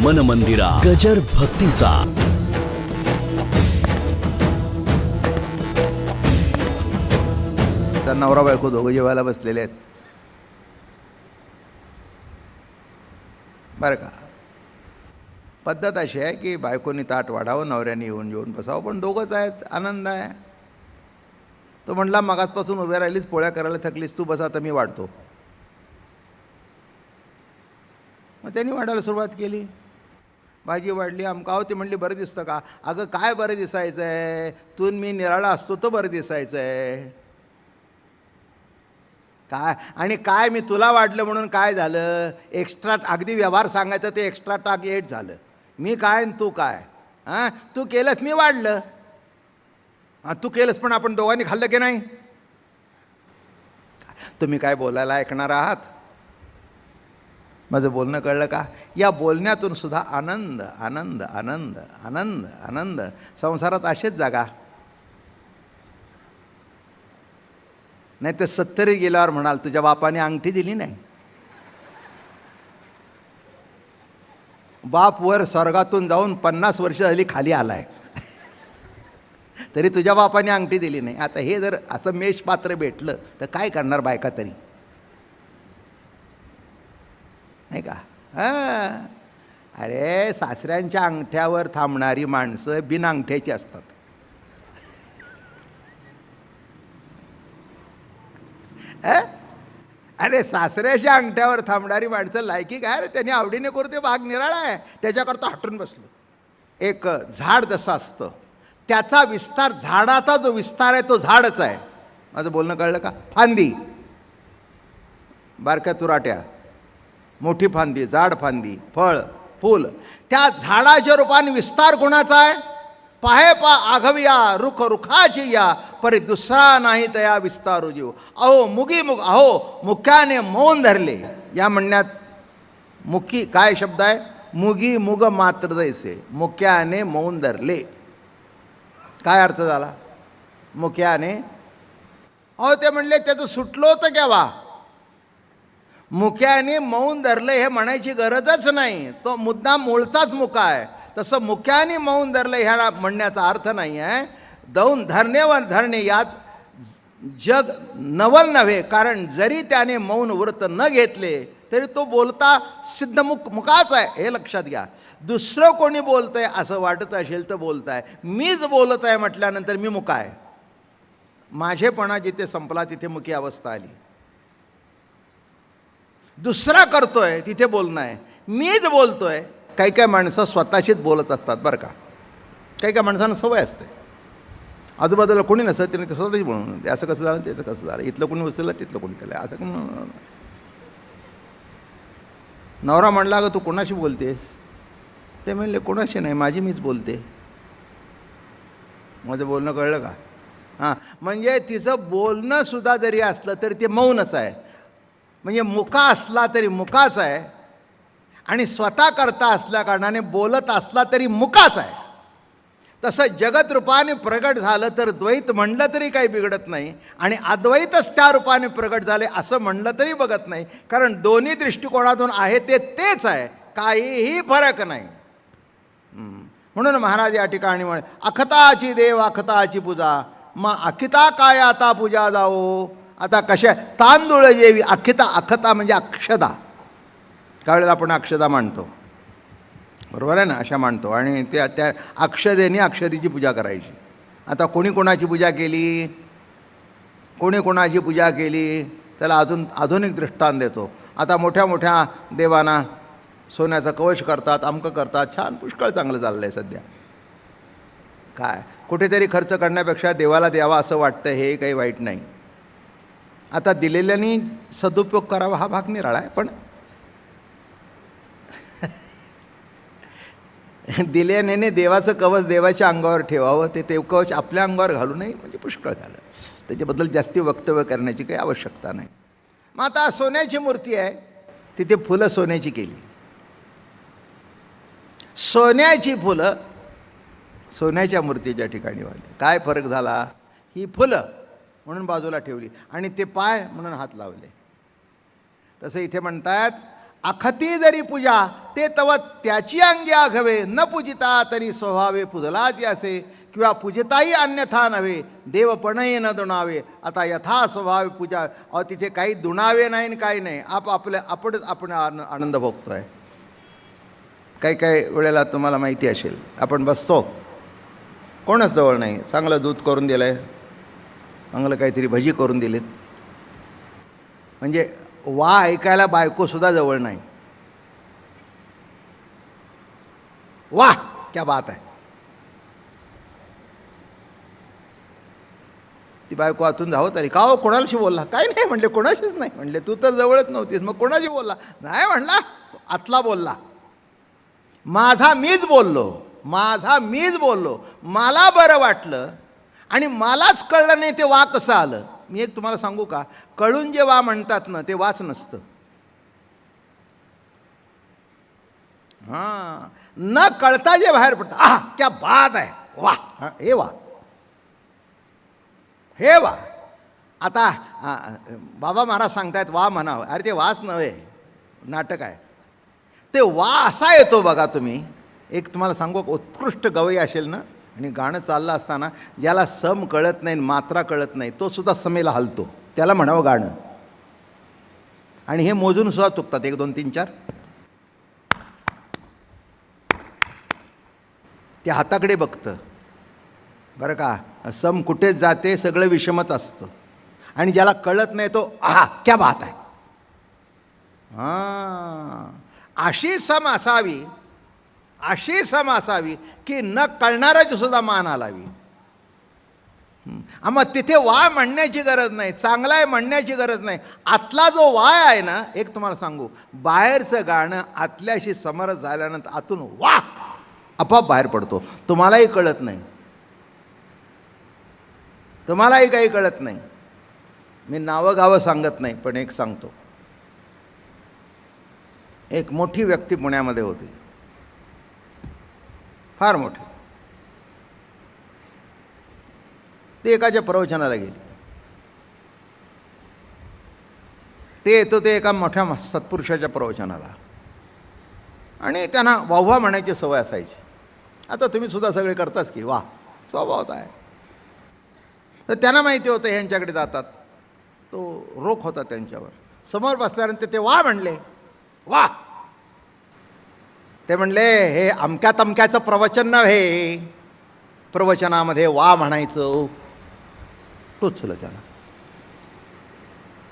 मन मंदिरा गजर भक्तीचा. नवरा बायको दोघं जेवायला बसलेले आहेत बरं का. पद्धत अशी आहे की बायकोनी ताट वाढावं, नवऱ्याने येऊन जेवून बसावं, पण दोघंच आहेत, आनंद आहे. तो म्हटला मगाचपासून उभ्या राहिलीस, पोळ्या करायला थकलीस, तू बसा, तर मी वाढतो. मग त्यांनी वाढायला सुरुवात केली. भाजी वाढली, आमका होती, म्हणली बरं दिसतं का? अगं काय बरं दिसायचं आहे, तू मी निराळा असतो तर बरं दिसायचं आहे काय? आणि काय मी तुला वाढलं म्हणून काय झालं? एक्स्ट्रा, अगदी व्यवहार सांगायचं ते एक्स्ट्रा टार्गेट झालं. मी काय आणि तू काय? हां, तू केलंस, मी वाढलं. हां, तू केलंस, पण आपण दोघांनी खाल्लं की नाही? तुम्ही काय बोलायला ऐकणार आहात? माझं बोलणं कळलं का? या बोलण्यातून सुद्धा आनंद आनंद आनंद आनंद आनंद. संसारात असेच जागा. नाही तर 70 गेल्यावर म्हणाल तुझ्या बापाने अंगठी दिली नाही. बाप वर स्वर्गातून जाऊन 50 वर्ष झाली खाली आलाय, तरी तुझ्या बापाने अंगठी दिली नाही. आता हे जर असं मेष पात्र भेटलं तर काय करणार बायका तरी, नाही का? हां, अरे सासऱ्यांच्या अंगठ्यावर थांबणारी माणसं बिन अंगठ्याची असतात. अरे सासऱ्याच्या अंगठ्यावर थांबणारी माणसं लायकी काय रे? त्यांनी आवडीने करते, भाग निराळा आहे, त्याच्याकरता हटून बसलो. एक झाड जसं असतं, त्याचा विस्तार, झाडाचा जो विस्तार आहे तो झाडच आहे. माझं बोलणं कळलं का? फांदी, बारक्या तुराट्या, मोठी फांदी, जाड फांदी, फळ फूल, त्या झाडाच्या रूपाने विस्तार कोणाचा आहे? पाहे पा आघविया रुख रुखाची या, परी दुसरा नाही तया विस्तारू जीव. अहो मुगी मुग, अहो मुख्याने मौन धरले. या म्हणण्यात मुखी काय शब्द आहे? मुगी मुग मात्र जैसे, मुख्याने मौन धरले. काय अर्थ झाला? मुख्याने, अहो ते म्हणले त्याचं सुटलं होतं केव्हा? मुख्याने मौन धरलं हे म्हणायची गरजच नाही, तो मुद्दाम मूळचाच मुका आहे. तसं मुख्याने मौन धरलं ह्या म्हणण्याचा अर्थ नाही आहे. दौन धरणे व धरणे यात जग नवल नव्हे, कारण जरी त्याने मौन व्रत न घेतले तरी तो बोलता सिद्ध मुकाच आहे, हे लक्षात घ्या. दुसरं कोणी बोलतंय असं वाटत असेल तर बोलताय, मीच बोलत आहे म्हटल्यानंतर मी मुका आहे. माझेपणा जिथे संपला तिथे मुकी अवस्था आली. दुसरा करतोय तिथे बोलणं आहे, मीच बोलतोय. काही काही माणसं स्वतःशीच बोलत असतात बरं का. काही काही माणसांना सवय असते, आजूबाजूला कोणी नसतं त्याने ते स्वतःशी बोलून, ते असं कसं झालं, त्याचं कसं झालं, इथलं कोणी उचललं, तिथलं कोणी केलं, असं कोण. नवरा म्हणला अगं तू कोणाशी बोलतेस? ते म्हणले कोणाशी नाही, माझी मीच बोलते. माझं बोलणं कळलं का? हां, म्हणजे तिचं बोलणं सुद्धा जरी असलं तरी ते मौनच आहे. म्हणजे मुका असला तरी मुकाच आहे, आणि स्वतः करता असल्या कारणाने बोलत असला तरी मुकाच आहे. तसं जगत रूपाने प्रगट झालं तर द्वैत म्हणलं तरी काही बिघडत नाही, आणि अद्वैतच त्या रूपाने प्रगट झाले असं म्हणलं तरी बघत नाही, कारण दोन्ही दृष्टिकोनातून आहे ते तेच आहे, काहीही फरक नाही. म्हणून महाराज या ठिकाणी म्हणे, अखताची देव अखताची पूजा, मग अखिता काय आता पूजा जाओ. आता कशा तांदूळ जेवी अखिता, अखता म्हणजे अक्षदा, त्यावेळेला आपण अक्षदा मांडतो, बरोबर आहे ना, अशा मांडतो, आणि त्या अक्षदेने अक्षदेची पूजा करायची. आता कोणी कोणाची पूजा केली, कोणी कोणाची पूजा केली, त्याला अजून आधुनिक दृष्टांत देतो. आता मोठ्या मोठ्या देवांना सोन्याचं कवच करतात, अमकं करतात, छान पुष्कळ चांगलं चाललं आहे सध्या. काय कुठेतरी खर्च करण्यापेक्षा देवाला द्यावा असं वाटतं, हे काही वाईट नाही. आता दिलेल्यानी सदुपयोग करावा हा भाग निराळा आहे, पण दिल्याने देवाचं कवच देवाच्या अंगावर ठेवावं, ते कवच आपल्या अंगावर घालू नये, म्हणजे पुष्कळ झालं. त्याच्याबद्दल जास्ती वक्तव्य करण्याची काही आवश्यकता नाही. मग आता सोन्याची मूर्ती आहे, तिथे फुलं सोन्याची केली. सोन्याची फुलं सोन्याच्या मूर्तीच्या ठिकाणी वाली. काय फरक झाला? ही फुलं म्हणून बाजूला ठेवली आणि ते पाय म्हणून हात लावले. तसं इथे म्हणतात अखती जरी पूजा ते तव त्याची अंगी आघवे, न पूजिता तरी स्वभावे पुजलाच यासे, किंवा पूजिताही अन्यथा नव्हे, देवपणही न दुणावे. आता यथा स्वभाव पूजा, अहो तिथे काही दुणावे नाही आणि काही नाही, आपण आनंद भोगतोय. काही काही वेळेला तुम्हाला माहिती असेल, आपण बसतो, कोणच जवळ नाही, चांगलं दूध करून दिलं आहे, चांगलं काहीतरी भजी करून दिलेत, म्हणजे वा ऐकायला बायकोसुद्धा जवळ नाही. वाह क्या बात आहे. ती बायको आतून जावं तरी, का हो कोणाशी बोलला? काय नाही म्हणले, कोणाशीच नाही म्हणले. तू तर जवळच नव्हतीस, मग कोणाशी बोलला? नाही म्हणला, आतला बोलला. माझा मीच बोललो, मला बरं वाटलं आणि मलाच कळलं नाही ते वा कसं आलं. मी एक तुम्हाला सांगू का, कळून जे वा म्हणतात ना ते वाच नसतं. हां, न कळता जे बाहेर पडतं, आहा क्या बात आहे, वा, हे वा, हे वा. आता बाबा महाराज सांगतायत वा म्हणावं, अरे ते वाच नव्हे, नाटक आहे ते. वा असा येतो बघा. तुम्ही एक तुम्हाला सांगू, उत्कृष्ट गवई असेल ना आणि गाणं चाललं असताना ज्याला सम कळत नाही, मात्रा कळत नाही, तो सुद्धा समेला हलतो, त्याला म्हणावं गाणं. आणि हे मोजून सुद्धा चुकतात, 1 2 3 4. ते हाताकडे बघतं बरं का, सम कुठेच जाते, सगळं विषमच असतं. आणि ज्याला कळत नाही तो आहा क्या बात आहे. हां, अशी सम असावी की न कळणाऱ्याची सुद्धा मान हलावी. मग तिथे वा म्हणण्याची गरज नाही, चांगला आहे म्हणण्याची गरज नाही. आतला जो वाय आहे ना, एक तुम्हाला सांगू, बाहेरचं गाणं आतल्याशी समरस झाल्यानंतर आतून वा आपोआप बाहेर पडतो. तुम्हालाही कळत नाही, तुम्हालाही काही कळत नाही. मी नावं गावं सांगत नाही, पण एक सांगतो. एक मोठी व्यक्ती पुण्यामध्ये होती, फार मोठी. ते एकाच्या प्रवचनाला गेली. ते येतो ते एका मोठ्या सत्पुरुषाच्या प्रवचनाला, आणि त्यांना वाहवा म्हणायची सवय असायची. आता तुम्ही सुद्धा सगळे करताच की, वा स्वभावत आहे. तर त्यांना माहिती होतं ह्यांच्याकडे जातात, तो रोख होता त्यांच्यावर. समोर बसल्यानंतर ते वा म्हणले, वा. ते म्हणले हे अमक्या तमक्याचं प्रवचन नव्हे, प्रवचनामध्ये वा म्हणायचं. टोचलं त्याला.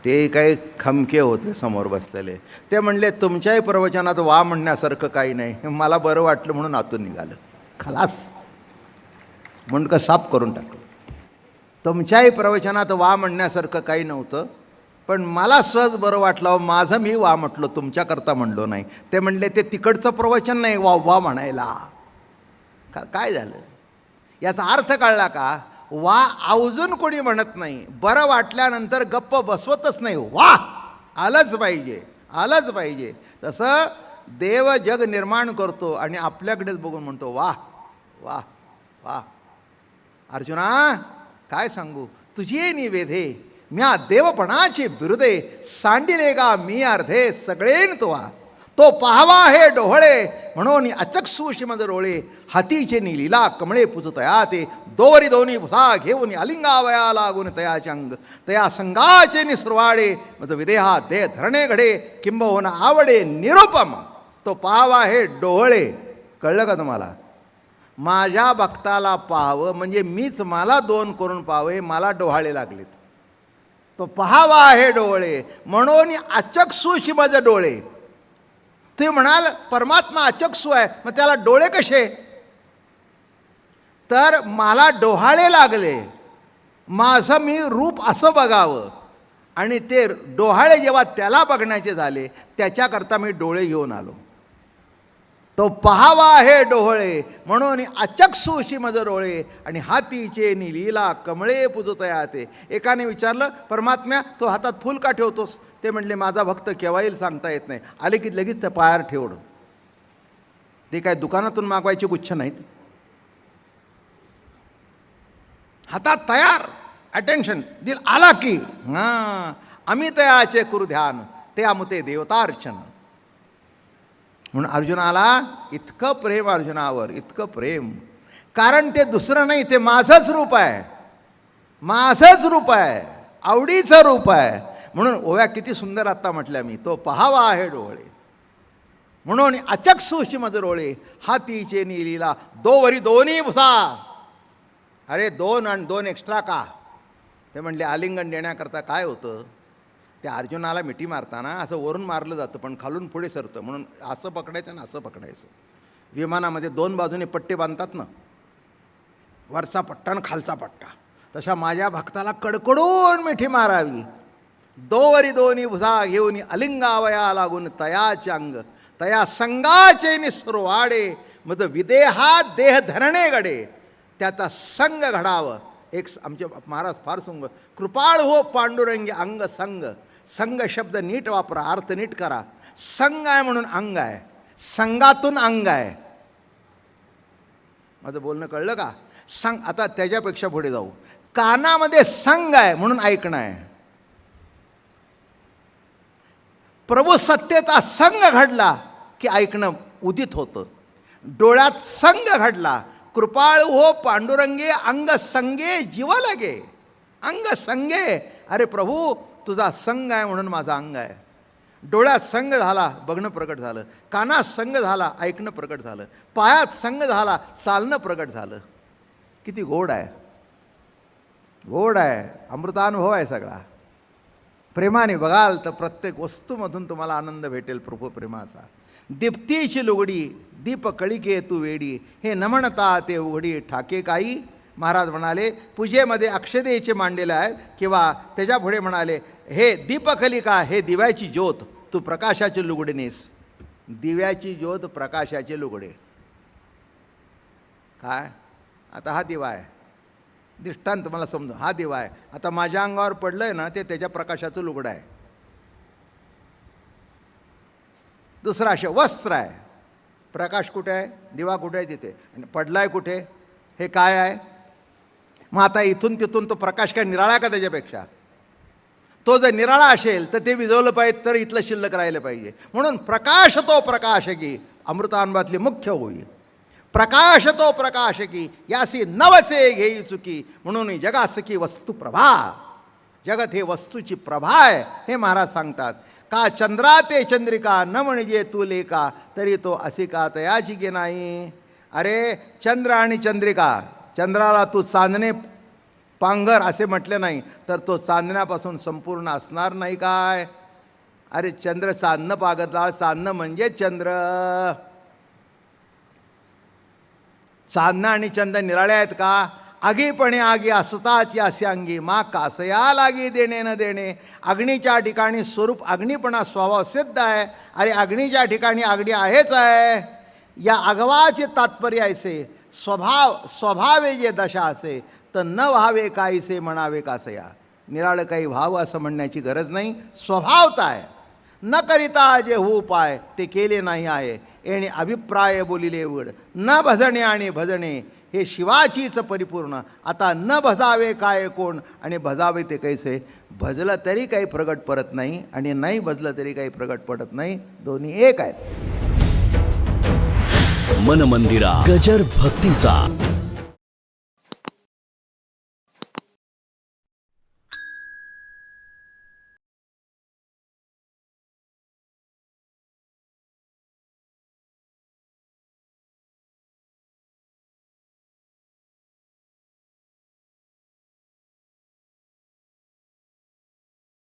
ते काही खमके होते समोर बसलेले. ते म्हणले तुमच्याही प्रवचनात वा म्हणण्यासारखं काही नाही, मला बरं वाटलं म्हणून आतून निघालं. खलास, मुंडकं साफ करून टाकलं. तुमच्याही प्रवचनात वा म्हणण्यासारखं काही नव्हतं, पण मला सहज बरं वाटलं, माझं मी वा म्हटलं, तुमच्याकरता म्हणलो नाही. ते म्हणले ते तिकडचं प्रवचन नाही वा वा म्हणायला. काय झालं? याचा अर्थ कळला का? वा आवर्जून कोणी म्हणत नाही, बरं वाटल्यानंतर गप्प बसवतच नाही, वा आलंच पाहिजे. तसं देव जग निर्माण करतो आणि आपल्याकडेच बघून म्हणतो वा वा वा. अर्जुना काय सांगू, तुझी निवेदे म्या देवपणाची बिरुदे, सांडिले गा मी अर्धे सगळेन तुवा. तो पाहावा हे डोहळे म्हणून अचक्षुषी मज रोळे, हातीचे लीला कमळे पुज तया ते, दोरी दोन्ही भुसा घेऊन अलिंगावया लागून तयाचे अंग, तया संगाचे निसुरवाडे मज विदेहा दे धरणे घडे, किंबहुना आवडे निरुपम. तो पाहावा हे डोहळे. कळलं का तुम्हाला? माझ्या भक्ताला पाहावं म्हणजे मीच मला 2 करून पाहावे, मला डोहाळे लागलेत. तो पाहावा हे डोळे म्हणून अचक्षुषी मज डोळे. ते म्हणाल परमात्मा अचक्षु आहे, मग त्याला डोळे कसे? तर मला डोहाळे लागले, माझं मी रूप असं बघावं, आणि ते डोहाळे जेव्हा त्याला बघण्याचे झाले त्याच्याकरता मी डोळे घेऊन आलो. तो पाहावा हे डोहळे म्हणून अचक्षुषी मज डोळे, आणि हातीचे लीला कमळे पुजतया ते. एकाने विचारलं, परमात्म्या तो हातात फूल का ठेवतोस? ते म्हणले माझा भक्त केव्हा येईल सांगता येत नाही, आले की लगेच त्या पायावर ठेवणं. ते काय दुकानातून मागवायची गुच्छ नाहीत, हातात तयार. अटेन्शन दिल आला की हां आम्ही तयाचे करू ध्यान, ते आमुते देवतार्चन. म्हणून अर्जुनाला इतकं प्रेम, अर्जुनावर इतकं प्रेम, कारण ते दुसरं नाही, ते माझंच रूप आहे, माझंच रूप आहे, आवडीचं रूप आहे. म्हणून ओव्या किती सुंदर आत्ता म्हटल्या मी, तो पहावा आहे डोळे म्हणून अचक सुशी मज रोळे, हातीचे नीलीला दोवरी दोन्ही भुसा. अरे 2 आणि 2 एक्स्ट्रा का? ते म्हणले आलिंगन देण्याकरता काय होतं, त्या अर्जुनाला मिठी मारताना असं वरून मारलं जातं पण खालून पुढे सरतं, म्हणून असं पकडायचं आणि असं पकडायचं. विमानामध्ये 2 बाजूने पट्टे बांधतात ना, वरचा पट्टा आणि खालचा पट्टा, तशा माझ्या भक्ताला कडकडून मिठी मारावी. दोवरी दोन्ही भुजा घेऊन अलिंगावया लागून तयाचे अंग, तया संगाचे निसुरवाडे, मग विदेहात देह धरणे गडे, त्याचा संग घडावं. एक आमचे महाराज फार सुंग, कृपाळ हो पांडुरंगी अंग संग. संग शब्द नीट वापरा, अर्थ नीट करा. संग आहे म्हणून अंग आहे, संगातून अंग आहे. माझं बोलणं कळलं का? संग. आता त्याच्यापेक्षा पुढे जाऊ. कानामध्ये संग आहे म्हणून ऐकणं आहे. प्रभू सत्तेचा संग घडला की ऐकणं उदित होतं. डोळ्यात संग घडला, कृपाळू हो पांडुरंगे अंग संगे जीवा लागे. अंग संगे, अरे प्रभू तुझा संग आहे म्हणून माझा अंग आहे. डोळ्यात संग झाला, बघणं प्रकट झालं. कानात संग झाला, ऐकणं प्रकट झालं. पायात संग झाला, चालणं प्रकट झालं. किती गोड आहे, गोड आहे, अमृतानुभव आहे सगळा. प्रेमाने बघाल तर प्रत्येक वस्तूमधून तुम्हाला आनंद भेटेल प्रभू प्रेमाचा. दीप्तीची लुगडी दीप कळिके तू वेडी, हे न म्हणता ते उघडी ठाके काही. महाराज म्हणाले पूजेमध्ये अक्षदेचे मांडलेले आहेत, किंवा त्याच्या पुढे म्हणाले हे दीपकलिका, हे दिव्याची ज्योत तू प्रकाशाचे लुगडे नेस. दिव्याची ज्योत प्रकाशाचे लुगडे. काय? आता हा दिवा आहे, दृष्टांत मला समजू. हा दिवा आहे, आता माझ्या अंगावर पडलं आहे ना, ते त्याच्या प्रकाशाचं लुगडं आहे. दुसरा असे वस्त्र आहे, प्रकाश कुठे आहे, दिवा कुठे आहे तिथे, आणि पडला आहे कुठे, हे काय आहे. मग आता इथून तिथून तो प्रकाश काय निराळा का त्याच्यापेक्षा? तो जर निराळा असेल तर ते विझवलं पाहिजे, तर इथलं शिल्लक राहिलं पाहिजे. म्हणून प्रकाश तो प्रकाश की अमृतानुभवातली मुख्य होईल. प्रकाश तो प्रकाश की यासी नवसे घेई चुकी, म्हणून जगासकी वस्तू प्रभा. जगत हे वस्तूची प्रभा आहे हे महाराज सांगतात. का चंद्रा ते चंद्रिका न म्हणजे तू लेका, तरी तो असे का तयाची की नाही. अरे चंद्र आणि चंद्रिका, चंद्राला तू चांदणे पांघर असे म्हटले नाही तर तो चांदण्यापासून संपूर्ण असणार नाही काय. अरे चंद्र चांदणं पागरला, चांदणं म्हणजे चंद्र. चांदणं आणि चंद्र निराळे आहेत का? आगीपणे आगी असताची असे अंगी, मा कासया लागी देणे न देणे. अग्नीच्या ठिकाणी स्वरूप अग्निपणा स्वभाव सिद्ध आहे. अरे अग्नीच्या ठिकाणी अग्नी आहेच आहे. या अगवाचे तात्पर्य ऐसे, स्वभावे जे दशा असे, तर न व्हावे काहीसे म्हणावे कासया. निराळं काही व्हावं असं म्हणण्याची गरज नाही, स्वभावता आहे. न करिता जे हो उपाय ते केले नाही आहे, येणे अभिप्राय बोलिले उघड. न भजणे आणि भजणे हे शिवाचीच परिपूर्ण. आता न भजावे काय कोण आणि भजावे ते कैसे. भजलं तरी काही प्रगट पडत नाही आणि नाही भजलं तरी काही प्रगट पडत नाही, दोन्ही एक आहेत. मन मंदिरा गजर भक्तीचा.